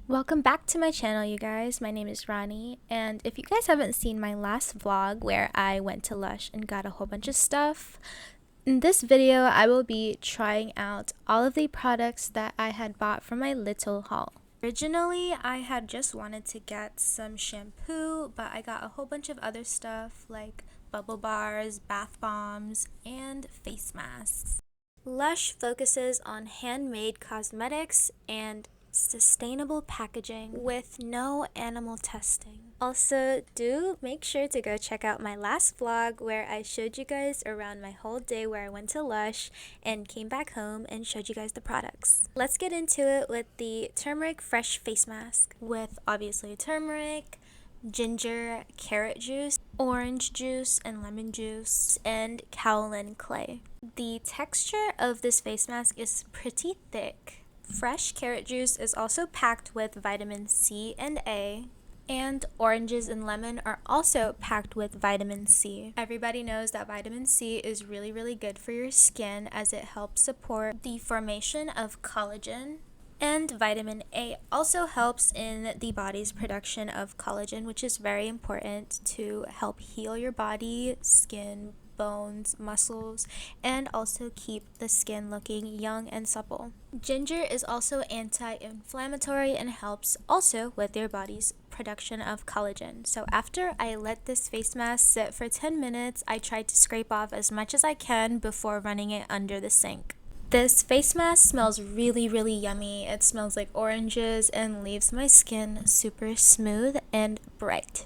Welcome back to my channel, you guys. My name is Ronnie, and if you guys haven't seen my last vlog where I went to Lush and got a whole bunch of stuff, in this video I will be trying out all of the products that I had bought from my little haul. Originally, I had just wanted to get some shampoo, but I got a whole bunch of other stuff like bubble bars, bath bombs, and face masks. Lush focuses on handmade cosmetics and sustainable packaging with no animal testing. Also, do make sure to go check out my last vlog where I showed you guys around my whole day where I went to Lush and came back home and showed you guys the products. Let's get into it with the turmeric fresh face mask with obviously turmeric, ginger, carrot juice, orange juice, and lemon juice, and kaolin clay. The texture of this face mask is pretty thick. Fresh carrot juice is also packed with vitamin C and A, and oranges and lemon are also packed with vitamin C. Everybody knows that vitamin C is really good for your skin as it helps support the formation of collagen. And vitamin A also helps in the body's production of collagen, which is very important to help heal your body, skin, bones, muscles, and also keep the skin looking young and supple. Ginger is also anti-inflammatory and helps also with your body's production of collagen. So after I let this face mask sit for 10 minutes, I tried to scrape off as much as I can before running it under the sink. This face mask smells really yummy. It smells like oranges and leaves my skin super smooth and bright.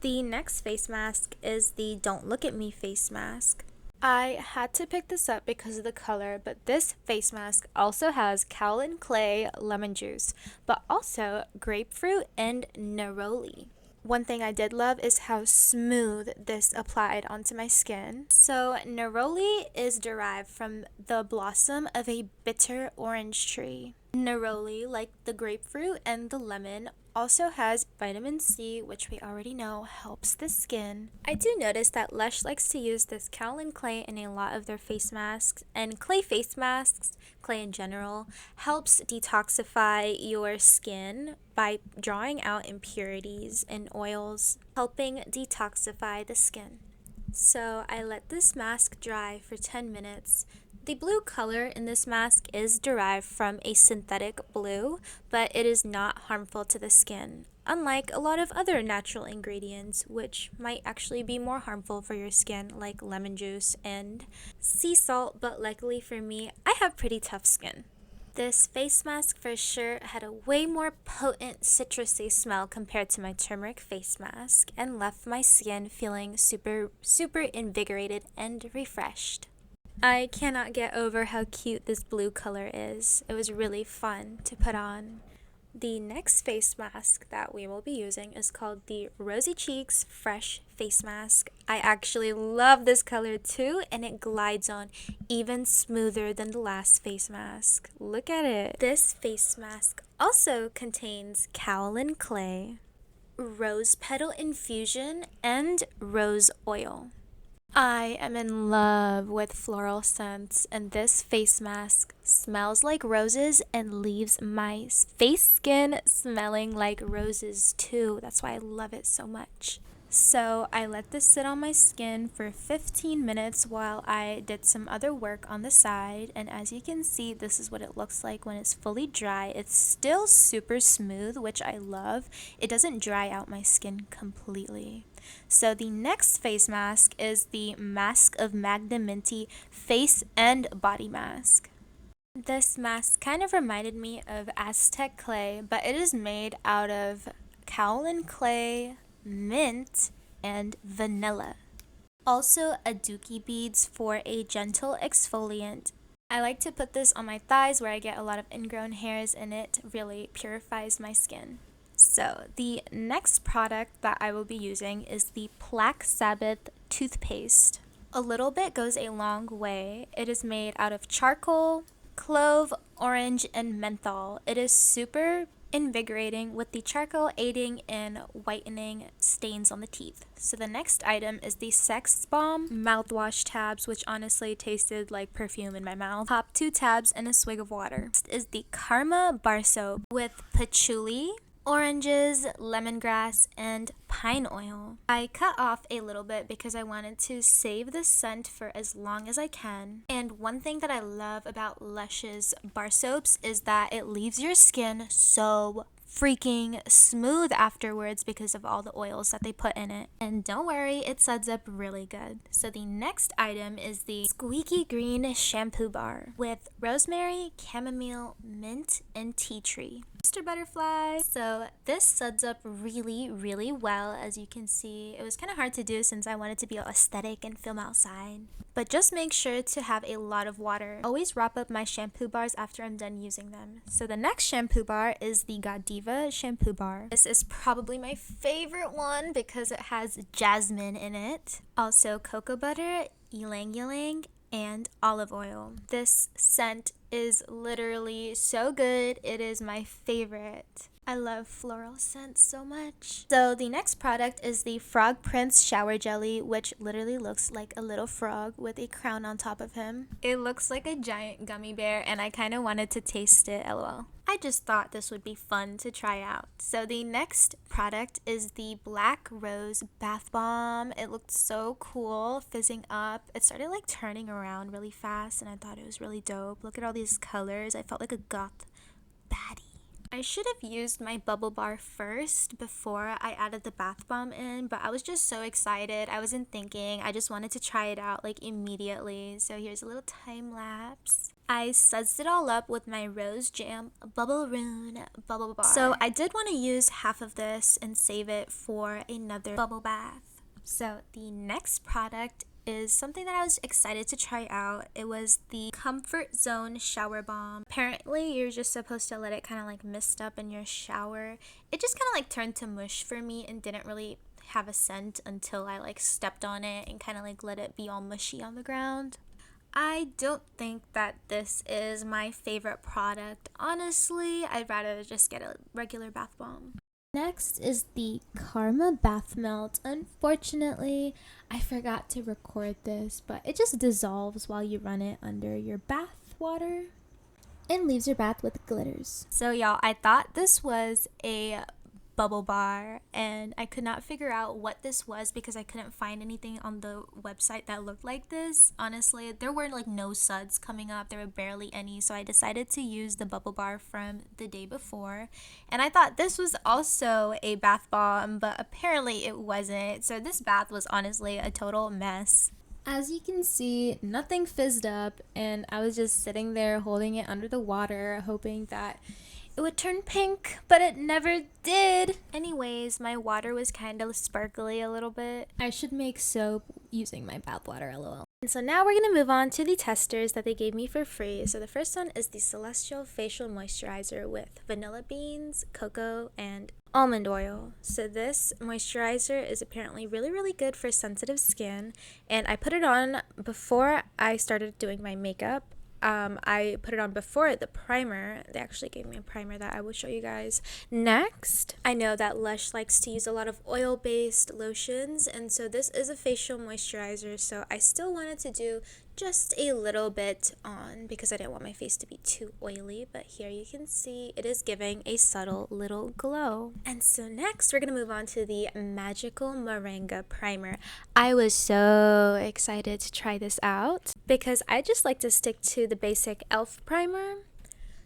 The next face mask is the Don't Look at Me face mask. I had to pick this up because of the color, but this face mask also has kaolin clay lemon juice, but also grapefruit and neroli. One thing I did love is how smooth this applied onto my skin. So neroli is derived from the blossom of a bitter orange tree. Neroli, like the grapefruit and the lemon, also has vitamin C, which we already know helps the skin. I do notice that Lush likes to use this kaolin clay in a lot of their face masks, and clay face masks, clay in general, helps detoxify your skin by drawing out impurities and oils, helping detoxify the skin. So I let this mask dry for 10 minutes. The blue color in this mask is derived from a synthetic blue, but it is not harmful to the skin, unlike a lot of other natural ingredients which might actually be more harmful for your skin, like lemon juice and sea salt, but luckily for me, I have pretty tough skin. This face mask for sure had a way more potent citrusy smell compared to my turmeric face mask and left my skin feeling super invigorated and refreshed. I cannot get over how cute this blue color is. It was really fun to put on. The next face mask that we will be using is called the ROSY CHEEKS Fresh Face Mask. I actually love this color too, and it glides on even smoother than the last face mask. Look at it. This face mask also contains kaolin clay, rose petal infusion, and rose oil. I am in love with floral scents, and this face mask smells like roses and leaves my face skin smelling like roses too. That's why I love it so much. So I let this sit on my skin for 15 minutes while I did some other work on the side, and as you can see, this is what it looks like when it's fully dry. It's still super smooth, which I love. It doesn't dry out my skin completely. So the next face mask is the Mask of MAGNAMINTY Face and Body Mask. This mask kind of reminded me of Aztec clay, but it is made out of kaolin clay, mint, and vanilla. Also aduki beads for a gentle exfoliant. I like to put this on my thighs where I get a lot of ingrown hairs, and it really purifies my skin. So the next product that I will be using is the PLAQUE SABBATH toothpaste. A little bit goes a long way. It is made out of charcoal, clove, orange, and menthol. It is super invigorating, with the charcoal aiding in whitening stains on the teeth. So the next item is the Sex Bomb mouthwash tabs, which honestly tasted like perfume in my mouth. Pop 2 tabs and a swig of water. Next is the Karma bar soap with patchouli, oranges, lemongrass, and pine oil. I cut off a little bit because I wanted to save the scent for as long as I can. And one thing that I love about Lush's bar soaps is that it leaves your skin so freaking smooth afterwards because of all the oils that they put in it. And don't worry, it suds up really good. So the next item is the Squeaky Green shampoo bar with rosemary, chamomile, mint, and tea tree. Mr. Butterfly. So this suds up really well. As you can see, it was kind of hard to do since I wanted to be all aesthetic and film outside. But just make sure to have a lot of water. Always wrap up my shampoo bars after I'm done using them. So the next shampoo bar is the GODIVA shampoo bar. This is probably my favorite one because it has jasmine in it. Also cocoa butter, ylang ylang, and olive oil. This scent is literally so good. It is my favorite. I love floral scents so much. So the next product is the Frog Prince shower jelly, which literally looks like a little frog with a crown on top of him. It looks like a giant gummy bear and I kind of wanted to taste it, lol. I just thought this would be fun to try out. So the next product is the Black Rose Bath Bomb. It looked so cool, fizzing up. It started like turning around really fast and I thought it was really dope. Look at all these colors. I felt like a goth baddie. I should have used my bubble bar first before I added the bath bomb in, but I was just so excited. I wasn't thinking. I just wanted to try it out like immediately. So here's a little time lapse. I sudsed it all up with my Rose Jam BUBBLEROON bubble bar. So I did want to use half of this and save it for another bubble bath. So the next product is something that I was excited to try out. It was the Comfort Zone Shower Bomb. Apparently, you're just supposed to let it kind of like mist up in your shower. It just kind of like turned to mush for me and didn't really have a scent until I like stepped on it and kind of like let it be all mushy on the ground. I don't think that this is my favorite product. Honestly, I'd rather just get a regular bath bomb. Next is the Karma Bath Melt. Unfortunately, I forgot to record this, but it just dissolves while you run it under your bath water and leaves your bath with glitters. So y'all, I thought this was a bubble bar and I could not figure out what this was because I couldn't find anything on the website that looked like this. Honestly, there were like no suds coming up. There were barely any, so I decided to use the bubble bar from the day before. And I thought this was also a bath bomb, but apparently it wasn't. So this bath was honestly a total mess. As you can see, nothing fizzed up and I was just sitting there holding it under the water hoping that it would turn pink, but it never did. Anyways, my water was kind of sparkly a little bit. I should make soap using my bath water, lol. And so now we're going to move on to the testers that they gave me for free. So the first one is the Celestial Facial Moisturizer with vanilla beans, cocoa, and almond oil. So this moisturizer is apparently really good for sensitive skin. And I put it on before I started doing my makeup. I put it on before the primer. They actually gave me a primer that I will show you guys next. I know that Lush likes to use a lot of oil-based lotions, and so this is a facial moisturizer, so I still wanted to do just a little bit on because I didn't want my face to be too oily, but here you can see it is giving a subtle little glow. And so next we're gonna move on to the Magical Moringa primer. I was so excited to try this out because I just like to stick to the basic e.l.f. primer.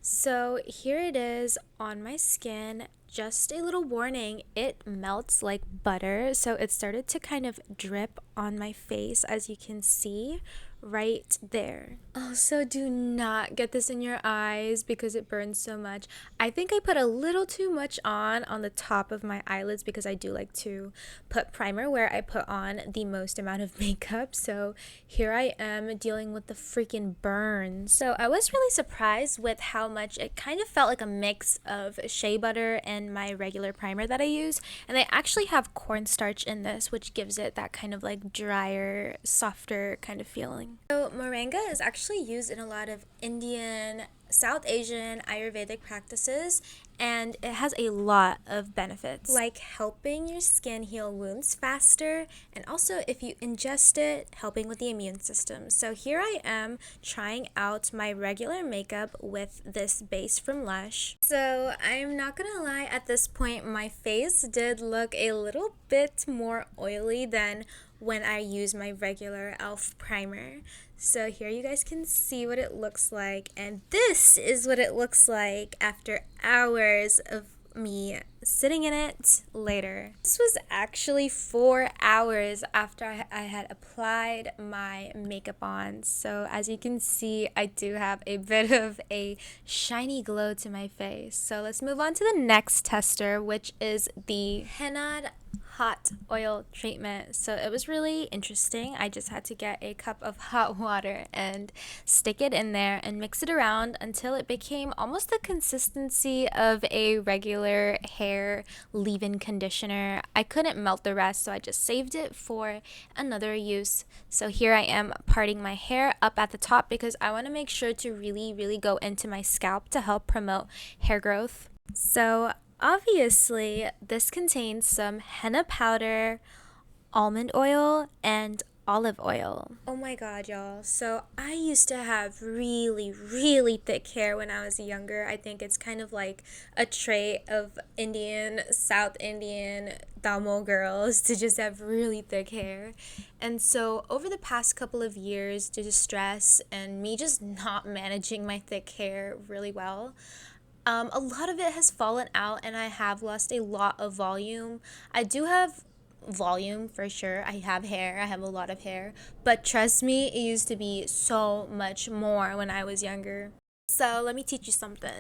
So here it is on my skin. Just a little warning, it melts like butter, so it started to kind of drip on my face, as you can see right there. Also, do not get this in your eyes because it burns so much. I think I put a little too much on the top of my eyelids because I do like to put primer where I put on the most amount of makeup. So here I am dealing with the freaking burns. So I was really surprised with how much it kind of felt like a mix of shea butter and my regular primer that I use. And they actually have cornstarch in this, which gives it that kind of like drier, softer kind of feeling. So moringa is actually used in a lot of Indian, South Asian Ayurvedic practices, and it has a lot of benefits, like helping your skin heal wounds faster, and also if you ingest it, helping with the immune system. So here I am trying out my regular makeup with this base from Lush. So I'm not gonna lie, at this point my face did look a little bit more oily than when I use my regular e.l.f. primer. So here you guys can see what it looks like, and this is what it looks like after hours of me sitting in it later. This was actually 4 hours after I had applied my makeup on. So as you can see, I do have a bit of a shiny glow to my face. So let's move on to the next tester, which is the henna hot oil treatment. So it was really interesting. I just had to get a cup of hot water and stick it in there and mix it around until it became almost the consistency of a regular hair leave-in conditioner. I couldn't melt the rest, so I just saved it for another use. So here I am parting my hair up at the top because I want to make sure to really go into my scalp to help promote hair growth. So obviously, this contains some henna powder, almond oil, and olive oil. Oh my god, y'all. So I used to have really thick hair when I was younger. I think it's kind of like a trait of South Indian Tamil girls to just have really thick hair. And so over the past couple of years, due to stress and me just not managing my thick hair really well, a lot of it has fallen out and I have lost a lot of volume. I do have volume for sure. I have hair. I have a lot of hair. But trust me, it used to be so much more when I was younger. So let me teach you something.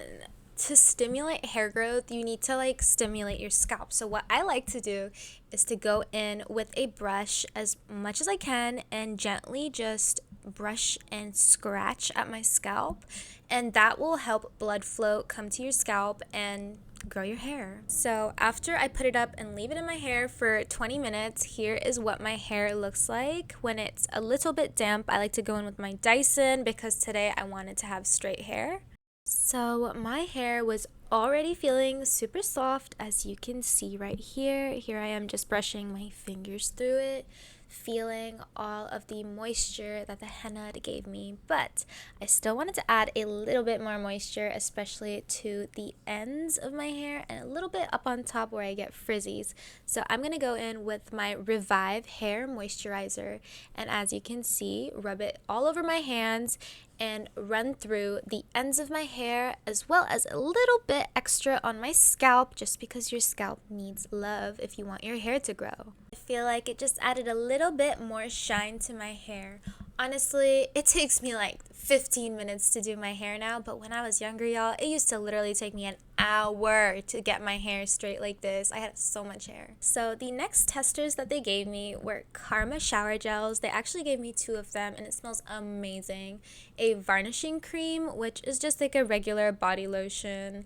To stimulate hair growth, you need to stimulate your scalp. So what I like to do is to go in with a brush as much as I can and gently just brush and scratch at my scalp, and that will help blood flow come to your scalp and grow your hair. So after I put it up and leave it in my hair for 20 minutes, here is what my hair looks like when it's a little bit damp. I like to go in with my Dyson because today I wanted to have straight hair. So my hair was already feeling super soft, as you can see right here. Here I am just brushing my fingers through it, feeling all of the moisture that the henna gave me, but I still wanted to add a little bit more moisture, especially to the ends of my hair and a little bit up on top where I get frizzies. So I'm going to go in with my Revive Hair Moisturizer, and as you can see, rub it all over my hands and run through the ends of my hair, as well as a little bit extra on my scalp, just because your scalp needs love if you want your hair to grow. I feel like it just added a little bit more shine to my hair. Honestly, it takes me like 15 minutes to do my hair now, but when I was younger, y'all, it used to literally take me an hour to get my hair straight like this. I had so much hair. So the next testers that they gave me were Karma shower gels. They actually gave me 2 of them and it smells amazing. A varnishing cream, which is just like a regular body lotion,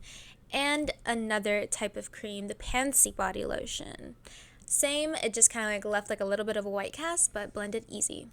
and another type of cream, the Pansy body lotion. Same, it just kind of left a little bit of a white cast, but blended easy.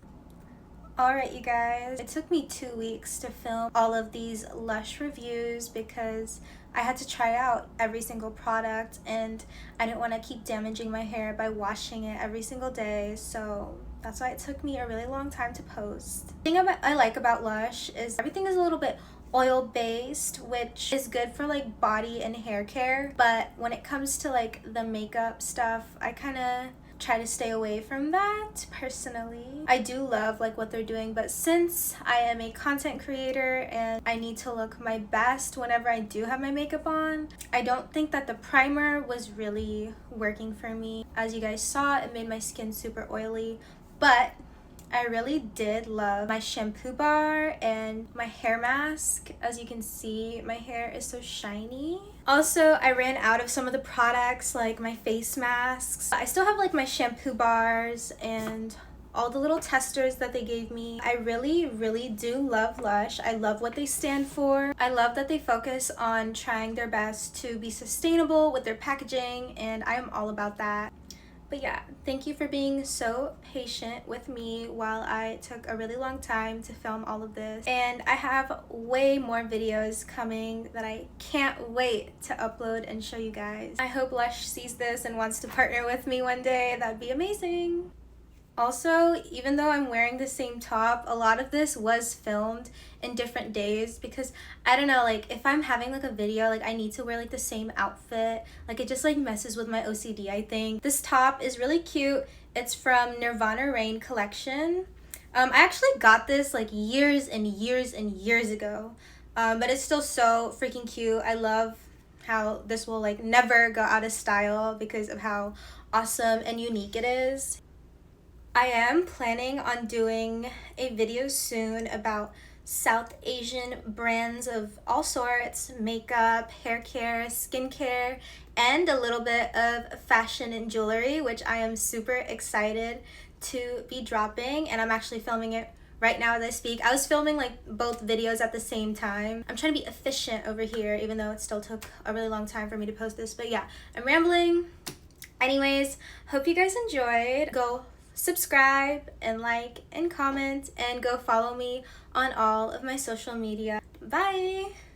Alright, you guys, it took me 2 weeks to film all of these Lush reviews because I had to try out every single product and I didn't want to keep damaging my hair by washing it every single day, so that's why it took me a really long time to post. The thing I like about Lush is everything is a little bit oil based, which is good for body and hair care, but when it comes to the makeup stuff, I kind of try to stay away from that personally. I do love what they're doing, but since I am a content creator and I need to look my best whenever I do have my makeup on, I don't think that the primer was really working for me. As you guys saw, it made my skin super oily, but I really did love my shampoo bar and my hair mask. As you can see, my hair is so shiny. Also, I ran out of some of the products, like my face masks. I still have my shampoo bars and all the little testers that they gave me. I really do love Lush. I love what they stand for. I love that they focus on trying their best to be sustainable with their packaging, and I am all about that. But yeah, thank you for being so patient with me while I took a really long time to film all of this. And I have way more videos coming that I can't wait to upload and show you guys. I hope Lush sees this and wants to partner with me one day. That'd be amazing. Also, even though I'm wearing the same top, a lot of this was filmed in different days because I don't know, like if I'm having like a video, like I need to wear like the same outfit. Like it just like messes with my OCD, I think. This top is really cute. It's from Nirvana Rain collection. I actually got this like years and years and years ago, but it's still so freaking cute. I love how this will like never go out of style because of how awesome and unique it is. I am planning on doing a video soon about South Asian brands of all sorts, makeup, hair care, skincare, and a little bit of fashion and jewelry, which I am super excited to be dropping, and I'm actually filming it right now as I speak. I was filming like both videos at the same time. I'm trying to be efficient over here, even though it still took a really long time for me to post this, but yeah, I'm rambling. Anyways, hope you guys enjoyed. Go subscribe and like and comment and go follow me on all of my social media. Bye!